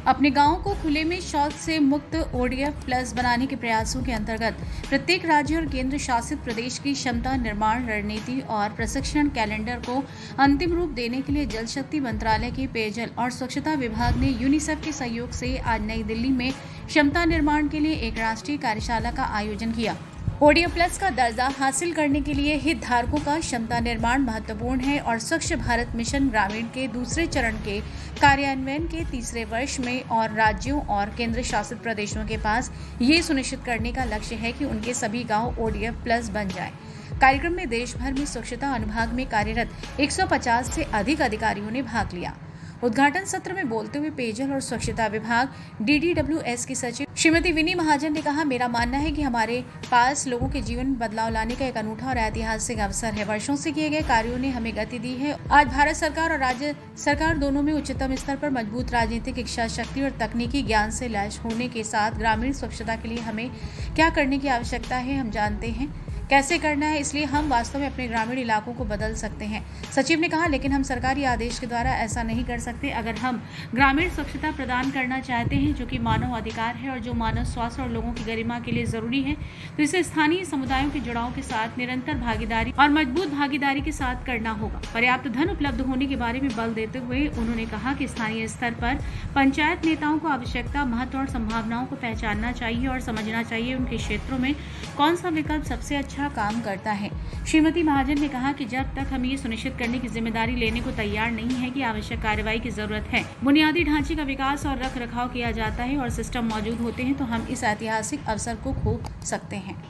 अपने गांव को खुले में शौच से मुक्त ODF प्लस बनाने के प्रयासों के अंतर्गत प्रत्येक राज्य और केंद्र शासित प्रदेश की क्षमता निर्माण रणनीति और प्रशिक्षण कैलेंडर को अंतिम रूप देने के लिए जल शक्ति मंत्रालय के पेयजल और स्वच्छता विभाग ने यूनिसेफ के सहयोग से आज नई दिल्ली में क्षमता निर्माण के लिए एक राष्ट्रीय कार्यशाला का आयोजन किया। ODF प्लस का दर्जा हासिल करने के लिए हितधारकों का क्षमता निर्माण महत्वपूर्ण है और स्वच्छ भारत मिशन ग्रामीण के दूसरे चरण के कार्यान्वयन के तीसरे वर्ष में और राज्यों और केंद्र शासित प्रदेशों के पास ये सुनिश्चित करने का लक्ष्य है कि उनके सभी गांव ODF प्लस बन जाए। कार्यक्रम में देश भर में स्वच्छता अनुभाग में कार्यरत 150 से अधिक अधिकारियों ने भाग लिया। उद्घाटन सत्र में बोलते हुए पेयजल और स्वच्छता विभाग DDWS की सचिव श्रीमती विनी महाजन ने कहा, मेरा मानना है कि हमारे पास लोगों के जीवन में बदलाव लाने का एक अनूठा और ऐतिहासिक अवसर है। वर्षों से किए गए कार्यों ने हमें गति दी है। आज भारत सरकार और राज्य सरकार दोनों में उच्चतम स्तर पर मजबूत राजनीतिक इच्छा शक्ति और तकनीकी ज्ञान से लैस होने के साथ ग्रामीण स्वच्छता के लिए हमें क्या करने की आवश्यकता है हम जानते हैं कैसे करना है, इसलिए हम वास्तव में अपने ग्रामीण इलाकों को बदल सकते हैं। सचिव ने कहा, लेकिन हम सरकारी आदेश के द्वारा ऐसा नहीं कर सकते। अगर हम ग्रामीण स्वच्छता प्रदान करना चाहते हैं जो कि मानव अधिकार है और जो मानव स्वास्थ्य और लोगों की गरिमा के लिए जरूरी है, तो इसे स्थानीय समुदायों के जुड़ाव के साथ निरंतर भागीदारी और मजबूत भागीदारी के साथ करना होगा। पर्याप्त धन उपलब्ध होने के बारे में बल देते हुए उन्होंने कहा कि स्थानीय स्तर पर पंचायत नेताओं को आवश्यकता, महत्व और संभावनाओं को पहचानना चाहिए और समझना चाहिए उनके क्षेत्रों में कौन सा विकल्प सबसे अच्छा काम करता है। श्रीमती महाजन ने कहा कि जब तक हम ये सुनिश्चित करने की जिम्मेदारी लेने को तैयार नहीं है कि आवश्यक कार्रवाई की जरूरत है, बुनियादी ढांचे का विकास और रख रखाव किया जाता है और सिस्टम मौजूद होते हैं, तो हम इस ऐतिहासिक अवसर को खो सकते हैं।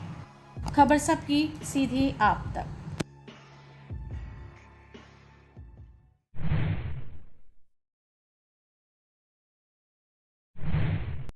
खबर सबकी सीधे आप तक।